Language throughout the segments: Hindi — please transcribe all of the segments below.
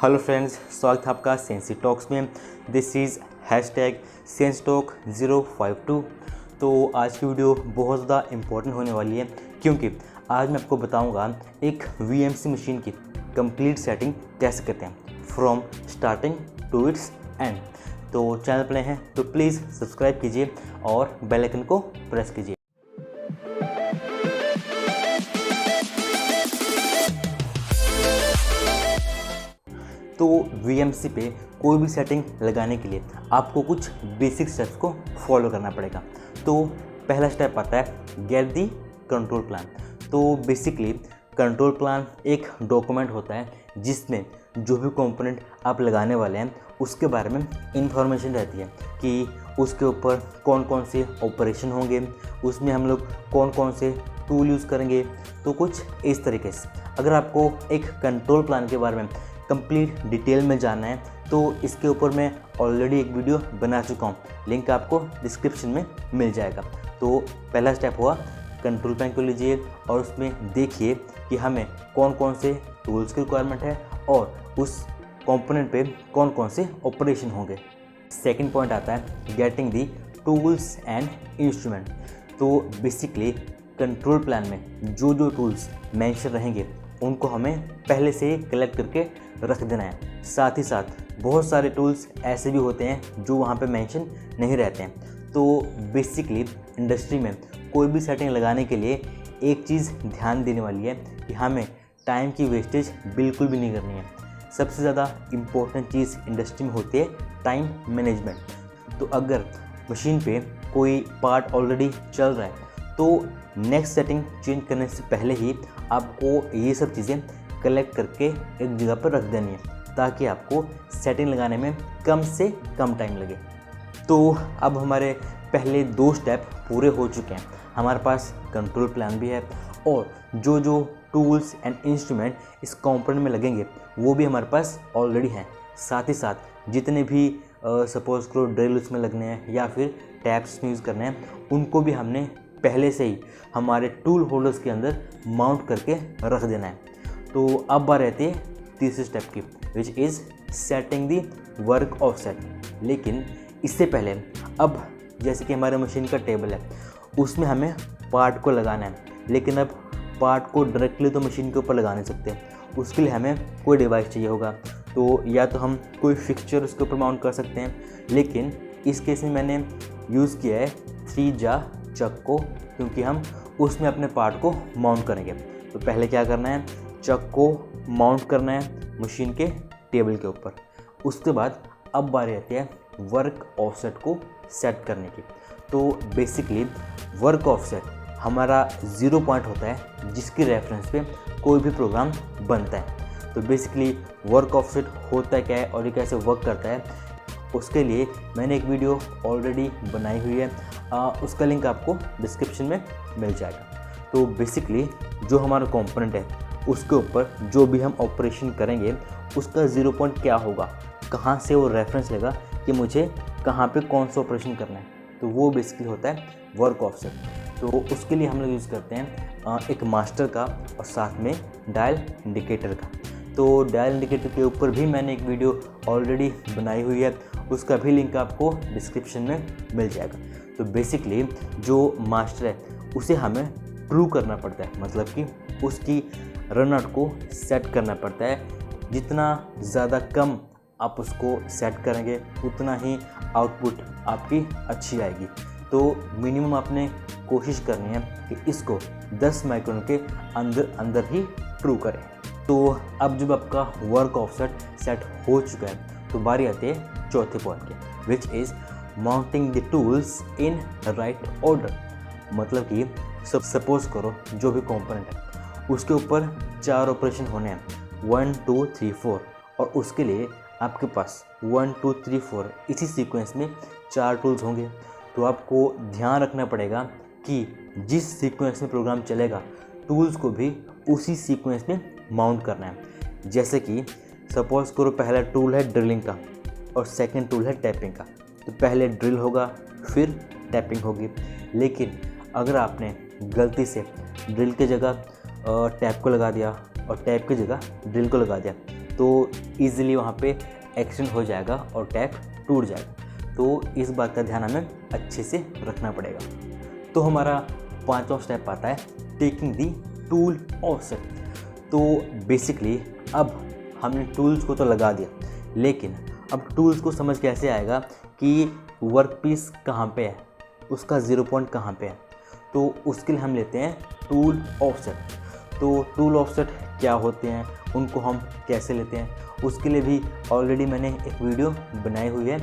हेलो फ्रेंड्स, स्वागत है आपका सेंसी टॉक्स में। दिस इज़ #सेंसटॉक052। तो आज की वीडियो बहुत ज़्यादा इम्पोर्टेंट होने वाली है, क्योंकि आज मैं आपको बताऊंगा एक VMC मशीन की कंप्लीट सेटिंग कैसे करते हैं from starting to its end. तो चैनल पर नए हैं तो प्लीज़ सब्सक्राइब कीजिए और बेल आइकन को प्रेस कीजिए। तो VMC पे कोई भी सेटिंग लगाने के लिए आपको कुछ बेसिक स्टेप्स को फॉलो करना पड़ेगा। तो पहला स्टेप आता है गेट दी कंट्रोल प्लान। तो बेसिकली कंट्रोल प्लान एक डॉक्यूमेंट होता है जिसमें जो भी कंपोनेंट आप लगाने वाले हैं उसके बारे में इंफॉर्मेशन रहती है कि उसके ऊपर कौन कौन से ऑपरेशन होंगे, उसमें हम लोग कौन कौन से टूल यूज़ करेंगे। तो कुछ इस तरीके से अगर आपको एक कंट्रोल प्लान के बारे में कंप्लीट डिटेल में जानना है तो इसके ऊपर मैं ऑलरेडी एक वीडियो बना चुका हूँ, लिंक आपको डिस्क्रिप्शन में मिल जाएगा। तो पहला स्टेप हुआ कंट्रोल प्लान को लीजिए और उसमें देखिए कि हमें कौन कौन से टूल्स की रिक्वायरमेंट है और उस कंपोनेंट पे कौन कौन से ऑपरेशन होंगे। सेकंड पॉइंट आता है getting the tools and instrument. तो बेसिकली कंट्रोल प्लान में जो जो टूल्स मेंशन रहेंगे उनको हमें पहले से कलेक्ट करके रख देना है। साथ ही साथ बहुत सारे टूल्स ऐसे भी होते हैं जो वहाँ पे मेंशन नहीं रहते हैं। तो बेसिकली इंडस्ट्री में कोई भी सेटिंग लगाने के लिए एक चीज़ ध्यान देने वाली है कि हमें टाइम की वेस्टेज बिल्कुल भी नहीं करनी है। सबसे ज़्यादा इम्पोर्टेंट चीज़ इंडस्ट्री में होती है टाइम मैनेजमेंट। तो अगर मशीन पे कोई पार्ट ऑलरेडी चल रहा है तो नेक्स्ट सेटिंग चेंज करने से पहले ही आपको ये सब चीज़ें कलेक्ट करके एक जगह पर रख देनी है ताकि आपको सेटिंग लगाने में कम से कम टाइम लगे। तो अब हमारे पहले 2 स्टेप पूरे हो चुके हैं। हमारे पास कंट्रोल प्लान भी है और जो जो टूल्स एंड इंस्ट्रूमेंट इस कंपोनेंट में लगेंगे वो भी हमारे पास ऑलरेडी हैं। साथ ही साथ जितने भी सपोज करो ड्रिल उसमें लगने हैं या फिर टैप्स यूज़ करने हैं उनको भी हमने पहले से ही हमारे टूल होल्डर्स के अंदर माउंट करके रख देना है। तो अब बात रहती है तीसरे स्टेप की, which is setting the work offset. लेकिन इससे पहले अब जैसे कि हमारे मशीन का टेबल है उसमें हमें पार्ट को लगाना है, लेकिन अब पार्ट को डायरेक्टली तो मशीन के ऊपर लगा नहीं सकते। उसके लिए हमें कोई डिवाइस चाहिए होगा। तो या तो हम कोई फिक्सचर उसके ऊपर माउंट कर सकते हैं, लेकिन इस केस में मैंने यूज़ किया है 3 जा चक को, क्योंकि हम उसमें अपने पार्ट को माउंट करेंगे। तो पहले क्या करना है, चक को माउंट करना है मशीन के टेबल के ऊपर। उसके बाद अब बारी आती है वर्क ऑफसेट को सेट करने की। तो बेसिकली वर्क ऑफसेट हमारा 0 पॉइंट होता है जिसकी रेफरेंस पे कोई भी प्रोग्राम बनता है। तो बेसिकली वर्क ऑफसेट होता है क्या है और ये कैसे वर्क करता है, उसके लिए मैंने एक वीडियो ऑलरेडी बनाई हुई है, उसका लिंक आपको डिस्क्रिप्शन में मिल जाएगा। तो बेसिकली जो हमारा कंपोनेंट है उसके ऊपर जो भी हम ऑपरेशन करेंगे उसका 0 पॉइंट क्या होगा, कहाँ से वो रेफरेंस लेगा कि मुझे कहाँ पे कौन सा ऑपरेशन करना है, तो वो बेसिकली होता है वर्क ऑफसेट। तो उसके लिए हम लोग यूज़ करते हैं एक मास्टर का और साथ में डायल इंडिकेटर का। तो डायल इंडिकेटर के ऊपर भी मैंने एक वीडियो ऑलरेडी बनाई हुई है, उसका भी लिंक आपको डिस्क्रिप्शन में मिल जाएगा। तो बेसिकली जो मास्टर है उसे हमें ट्रू करना पड़ता है, मतलब कि उसकी रन आउट को सेट करना पड़ता है। जितना ज़्यादा कम आप उसको सेट करेंगे उतना ही आउटपुट आपकी अच्छी आएगी। तो मिनिमम आपने कोशिश करनी है कि इसको 10 माइक्रोन के अंदर अंदर ही ट्रू करें। तो अब जब आपका वर्क ऑफसेट सेट हो चुका है तो बारी आती है चौथे पॉइंट की, which is mounting the tools in right order. मतलब कि सपोज करो जो भी कंपोनेंट है उसके ऊपर 4 ऑपरेशन होने हैं, 1 2 3 4, और उसके लिए आपके पास 1 2 3 4 इसी सीक्वेंस में 4 टूल्स होंगे। तो आपको ध्यान रखना पड़ेगा कि जिस सीक्वेंस में प्रोग्राम चलेगा टूल्स को भी उसी सीक्वेंस में माउंट करना है। जैसे कि सपोज करो पहला टूल है ड्रिलिंग का और सेकंड टूल है टैपिंग का, तो पहले ड्रिल होगा फिर टैपिंग होगी। लेकिन अगर आपने गलती से ड्रिल की जगह टैप को लगा दिया और टैप की जगह ड्रिल को लगा दिया तो ईज़िली वहाँ पे एक्सटेंड हो जाएगा और टैप टूट जाएगा। तो इस बात का ध्यान हमें अच्छे से रखना पड़ेगा। तो हमारा 5वां स्टेप आता है टेकिंग दी टूल ऑफसेट। तो बेसिकली अब हमने टूल्स को तो लगा दिया, लेकिन अब टूल्स को समझ कैसे आएगा कि वर्क पीस कहाँ पे है, उसका 0 पॉइंट कहाँ पे है। तो उसके लिए हम लेते हैं टूल ऑफसेट। तो टूल ऑफसेट क्या होते हैं, उनको हम कैसे लेते हैं, उसके लिए भी ऑलरेडी मैंने एक वीडियो बनाई हुई है,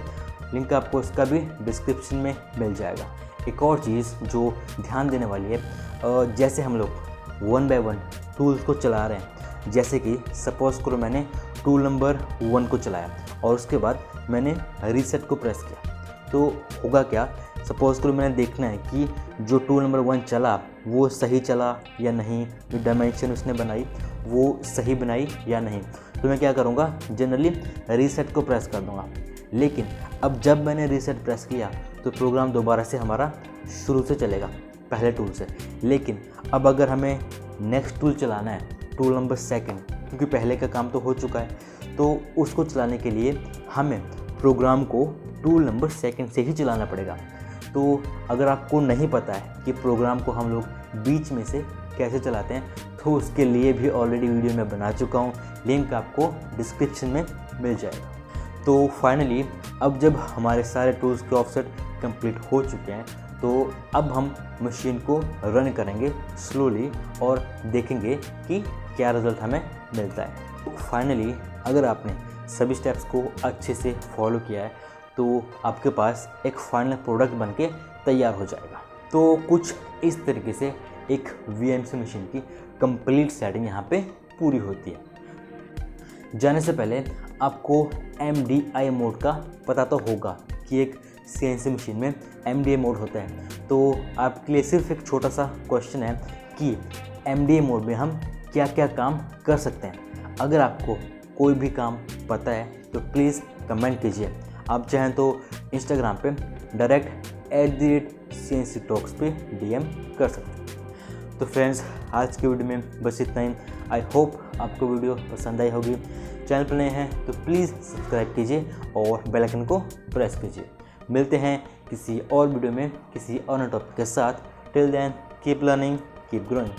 लिंक आपको इसका भी डिस्क्रिप्शन में मिल जाएगा। एक और चीज़ जो ध्यान देने वाली है, जैसे हम लोग 1 बाय 1 टूल्स को चला रहे हैं, जैसे कि सपोज़ करो मैंने टूल नंबर 1 को चलाया और उसके बाद मैंने रीसेट को प्रेस किया, तो होगा क्या, सपोज़ करो मैंने देखना है कि जो टूल नंबर 1 चला वो सही चला या नहीं, जो डायमेंशन उसने बनाई वो सही बनाई या नहीं। तो मैं क्या करूँगा, जनरली रीसेट को प्रेस कर दूँगा। लेकिन अब जब मैंने रीसेट प्रेस किया तो प्रोग्राम दोबारा से हमारा शुरू से चलेगा, पहले टूल से। लेकिन अब अगर हमें नेक्स्ट टूल चलाना है, टूल नंबर 2, क्योंकि पहले का काम तो हो चुका है, तो उसको चलाने के लिए हमें प्रोग्राम को टूल नंबर 2 से ही चलाना पड़ेगा। तो अगर आपको नहीं पता है कि प्रोग्राम को हम लोग बीच में से कैसे चलाते हैं, तो उसके लिए भी ऑलरेडी वीडियो मैं बना चुका हूँ, लिंक आपको डिस्क्रिप्शन में मिल जाएगा। तो फाइनली अब जब हमारे सारे टूल्स के ऑफसेट कंप्लीट हो चुके हैं, तो अब हम मशीन को रन करेंगे स्लोली और देखेंगे कि क्या रिज़ल्ट हमें मिलता है। तो फाइनली अगर आपने सभी स्टेप्स को अच्छे से फॉलो किया है तो आपके पास एक फाइनल प्रोडक्ट बनके तैयार हो जाएगा। तो कुछ इस तरीके से एक VMC मशीन की कंप्लीट सेटिंग यहाँ पे पूरी होती है। जाने से पहले आपको MDI मोड का पता तो होगा कि एक CNC मशीन में MDI मोड होता है। तो आपके लिए सिर्फ एक छोटा सा क्वेश्चन है कि MDI मोड में हम क्या क्या काम कर सकते हैं। अगर आपको कोई भी काम पता है तो प्लीज़ कमेंट कीजिए। आप चाहें तो इंस्टाग्राम पे डायरेक्ट @CNC Talks पे DM कर सकते हैं। तो फ्रेंड्स, आज की वीडियो में बस इतना ही। आई होप आपको वीडियो पसंद आई होगी। चैनल पर नए हैं तो प्लीज़ सब्सक्राइब कीजिए और बेल आइकन को प्रेस कीजिए। मिलते हैं किसी और वीडियो में किसी और टॉपिक के साथ। Till then keep learning, keep growing.